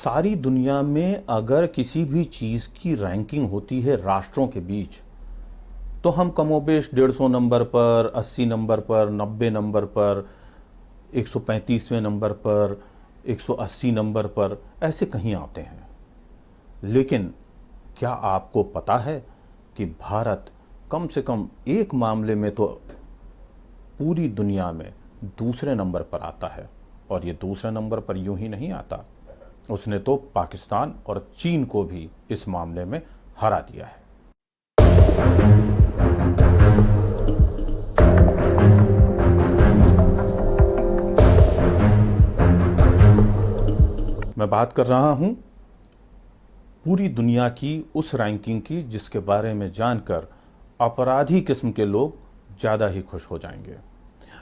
सारी दुनिया में अगर किसी भी चीज़ की रैंकिंग होती है राष्ट्रों के बीच, तो हम कमोबेश 150 नंबर पर, 80 नंबर पर, 90 नंबर पर, 135वें नंबर पर, 180 नंबर पर ऐसे कहीं आते हैं। लेकिन क्या आपको पता है कि भारत कम से कम एक मामले में तो पूरी दुनिया में दूसरे नंबर पर आता है। और ये दूसरे नंबर पर यूं ही नहीं आता, उसने तो पाकिस्तान और चीन को भी इस मामले में हरा दिया है। मैं बात कर रहा हूं पूरी दुनिया की उस रैंकिंग की जिसके बारे में जानकर अपराधी किस्म के लोग ज़्यादा ही खुश हो जाएंगे।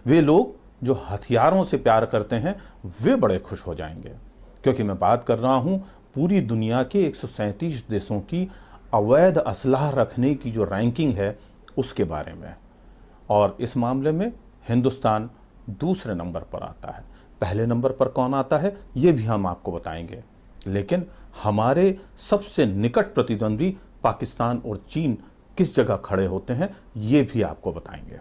वे लोग जो हथियारों से प्यार करते हैं वे बड़े खुश हो जाएंगे, क्योंकि मैं बात कर रहा हूं पूरी दुनिया के 137 देशों की अवैध असलाह रखने की जो रैंकिंग है उसके बारे में। और इस मामले में हिंदुस्तान दूसरे नंबर पर आता है। पहले नंबर पर कौन आता है ये भी हम आपको बताएंगे, लेकिन हमारे सबसे निकट प्रतिद्वंदी पाकिस्तान और चीन किस जगह खड़े होते हैं ये भी आपको बताएंगे।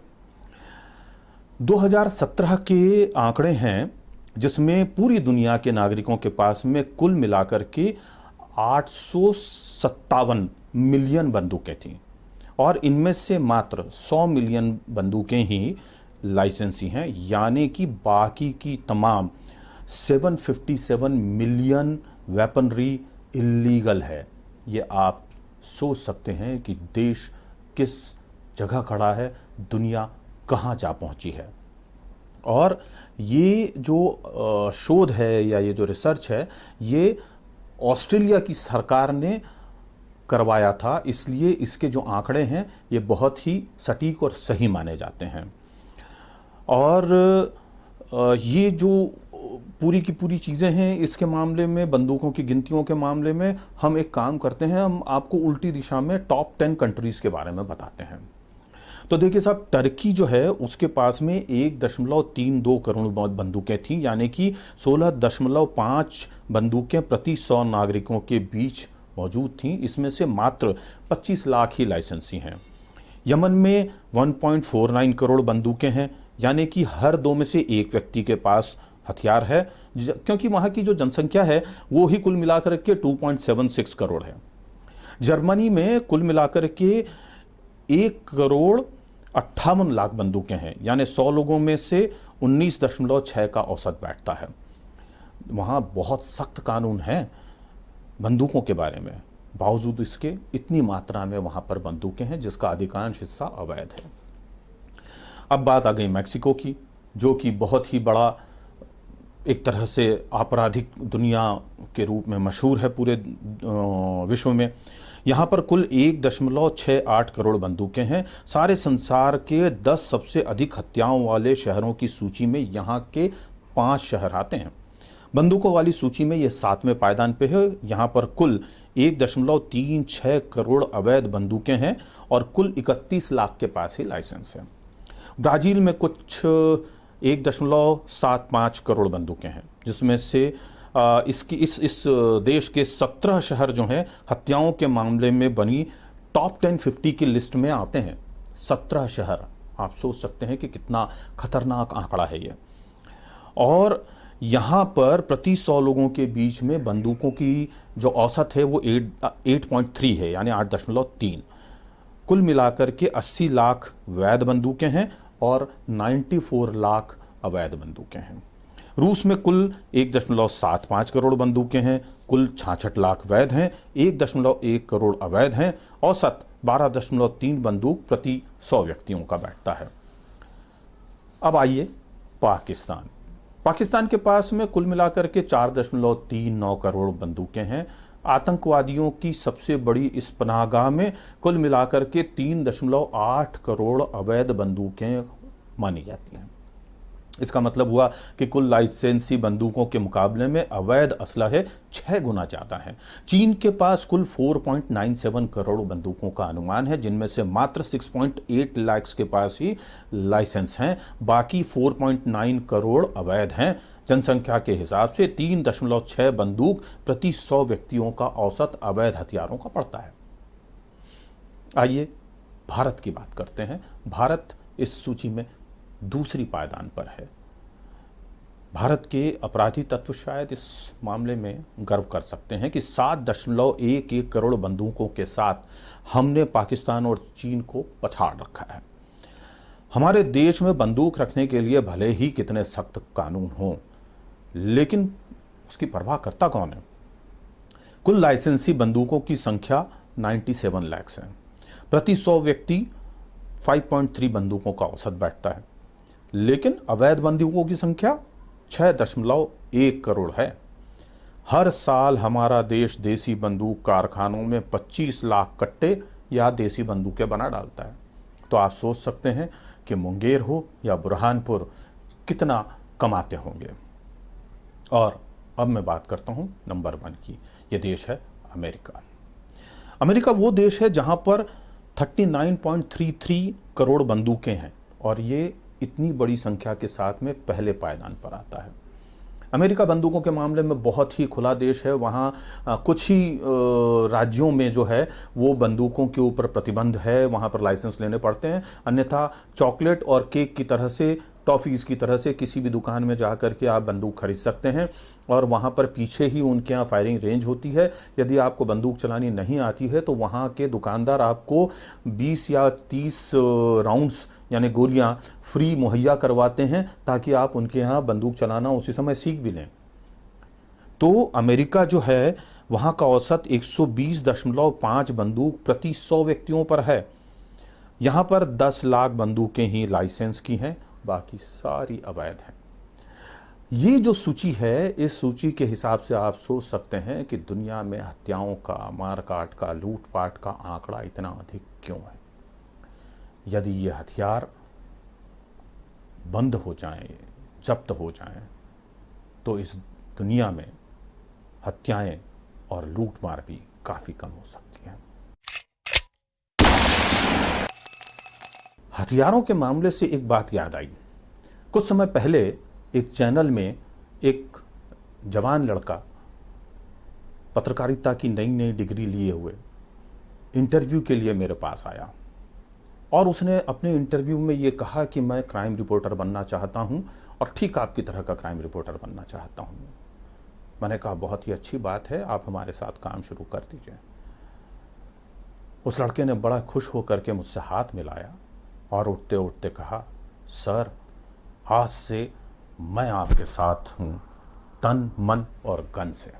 2017 के आंकड़े हैं जिसमें पूरी दुनिया के नागरिकों के पास में कुल मिलाकर के 857 मिलियन बंदूकें थीं और इनमें से मात्र 100 मिलियन बंदूकें ही लाइसेंसी हैं, यानी कि बाकी की तमाम 757 मिलियन वेपनरी इलीगल है। ये आप सोच सकते हैं कि देश किस जगह खड़ा है, दुनिया कहाँ जा पहुंची है। और ये जो शोध है या ये जो रिसर्च है ये ऑस्ट्रेलिया की सरकार ने करवाया था, इसलिए इसके जो आंकड़े हैं ये बहुत ही सटीक और सही माने जाते हैं। और ये जो पूरी की पूरी चीज़ें हैं इसके मामले में, बंदूकों की गिनतियों के मामले में हम एक काम करते हैं, हम आपको उल्टी दिशा में टॉप 10 कंट्रीज़ के बारे में बताते हैं। तो देखिए साहब, टर्की जो है उसके पास में 1.32 करोड़ बंदूकें थीं, यानी कि 16.5 बंदूकें प्रति 100 नागरिकों के बीच मौजूद थीं। इसमें से मात्र 25 लाख ही लाइसेंसी हैं। यमन में 1.49 करोड़ बंदूकें हैं, यानी कि हर दो में से एक व्यक्ति के पास हथियार है, क्योंकि वहाँ की जो जनसंख्या है वो ही कुल मिलाकर के 2.76 करोड़ है। जर्मनी में कुल मिलाकर के 1.58 करोड़ बंदूकें हैं, यानी 100 लोगों में से 19.6 का औसत बैठता है। वहाँ बहुत सख्त कानून हैं बंदूकों के बारे में, बावजूद इसके इतनी मात्रा में वहाँ पर बंदूकें हैं जिसका अधिकांश हिस्सा अवैध है। अब बात आ गई मैक्सिको की, जो कि बहुत ही बड़ा एक तरह से आपराधिक दुनिया के रूप में मशहूर है पूरे विश्व में। यहाँ पर कुल 1.68 करोड़ बंदूकें हैं। सारे संसार के 10 सबसे अधिक हत्याओं वाले शहरों की सूची में यहाँ के 5 शहर आते हैं। बंदूकों वाली सूची में ये 7वें पायदान पे है। यहाँ पर कुल 1.36 करोड़ अवैध बंदूकें हैं और कुल 31 लाख के पास ही लाइसेंस है। ब्राज़ील में कुछ 1.75 करोड़ बंदूकें हैं, जिसमें से इस देश के 17 शहर जो हैं हत्याओं के मामले में बनी टॉप 1050 की लिस्ट में आते हैं। 17 शहर, आप सोच सकते हैं कि कितना खतरनाक आंकड़ा है ये। और यहाँ पर प्रति 100 लोगों के बीच में बंदूकों की जो औसत है वो 8.3 है, यानी 8.3। कुल मिलाकर के 80 लाख वैध बंदूकें हैं और 94 लाख अवैध बंदूकें हैं। रूस में कुल 1.75 करोड़ बंदूकें हैं, कुल 66 लाख वैध हैं, 1.1 करोड़ अवैध हैं, औसत 12.3 बंदूक प्रति 100 व्यक्तियों का बैठता है। अब आइए पाकिस्तान। पाकिस्तान के पास में कुल मिलाकर के 4.39 करोड़ बंदूकें हैं। आतंकवादियों की सबसे बड़ी इस पनाहगाह में कुल मिलाकर के 3.8 करोड़ अवैध बंदूकें मानी जाती हैं। इसका मतलब हुआ कि कुल लाइसेंसी बंदूकों के मुकाबले में अवैध असलहे 6 गुना ज़्यादा है। चीन के पास कुल 4.97 करोड़ बंदूकों का अनुमान है, जिनमें से मात्र 6.8 लाख के पास ही लाइसेंस हैं, बाकी 4.9 करोड़ अवैध हैं, जनसंख्या के हिसाब से 3.6 बंदूक प्रति 100 व्यक्तियों का औसत अवैध हथियारों का पड़ता है। आइए भारत की बात करते हैं। भारत इस सूची में दूसरी पायदान पर है। भारत के अपराधी तत्व शायद इस मामले में गर्व कर सकते हैं कि 7.11 करोड़ बंदूकों के साथ हमने पाकिस्तान और चीन को पछाड़ रखा है। हमारे देश में बंदूक रखने के लिए भले ही कितने सख्त कानून हों, लेकिन उसकी परवाह करता कौन है? कुल लाइसेंसी बंदूकों की संख्या 97 लाख है। प्रति 100 व्यक्ति 5.3 बंदूकों का औसत बैठता है, लेकिन अवैध बंदूकों की संख्या 6.1 करोड़ है। हर साल हमारा देश देसी बंदूक कारखानों में 25 लाख कट्टे या देसी बंदूकें बना डालता है। तो आप सोच सकते हैं कि मुंगेर हो या बुरहानपुर कितना कमाते होंगे। और अब मैं बात करता हूं नंबर 1 की। यह देश है अमेरिका। अमेरिका वो देश है जहां पर 39.33 करोड़ बंदूकें हैं और ये इतनी बड़ी संख्या के साथ में पहले पायदान पर आता है। अमेरिका बंदूकों के मामले में बहुत ही खुला देश है। वहाँ कुछ ही राज्यों में जो है वो बंदूकों के ऊपर प्रतिबंध है, वहाँ पर लाइसेंस लेने पड़ते हैं। अन्यथा चॉकलेट और केक की तरह से, टॉफ़ीज़ की तरह से किसी भी दुकान में जा कर के आप बंदूक खरीद सकते हैं और वहाँ पर पीछे ही उनके यहाँ फायरिंग रेंज होती है। यदि आपको बंदूक चलानी नहीं आती है तो वहाँ के दुकानदार आपको 20 या 30 राउंड्स यानी गोलियां फ्री मुहैया करवाते हैं ताकि आप उनके यहाँ बंदूक चलाना उसी समय सीख भी लें। तो अमेरिका जो है वहाँ का औसत 120.5 बंदूक प्रति 100 व्यक्तियों पर है। यहाँ पर 10 लाख बंदूकें ही लाइसेंस की हैं, बाकी सारी अवैध हैं। ये जो सूची है, इस सूची के हिसाब से आप सोच सकते हैं कि दुनिया में हत्याओं का, मारकाट का, लूटपाट का आंकड़ा इतना अधिक क्यों है। यदि ये हथियार बंद हो जाएं, जब्त हो जाएं, तो इस दुनिया में हत्याएं और लूटमार भी काफी कम हो सकती हैं। हथियारों के मामले से एक बात याद आई। कुछ समय पहले एक चैनल में एक जवान लड़का पत्रकारिता की नई नई डिग्री लिए हुए इंटरव्यू के लिए मेरे पास आया और उसने अपने इंटरव्यू में ये कहा कि मैं क्राइम रिपोर्टर बनना चाहता हूं और ठीक आपकी तरह का क्राइम रिपोर्टर बनना चाहता हूं। मैंने कहा बहुत ही अच्छी बात है, आप हमारे साथ काम शुरू कर दीजिए। उस लड़के ने बड़ा खुश होकर के मुझसे हाथ मिलाया और उठते उठते कहा, सर आज से मैं आपके साथ हूं, तन मन और गन से।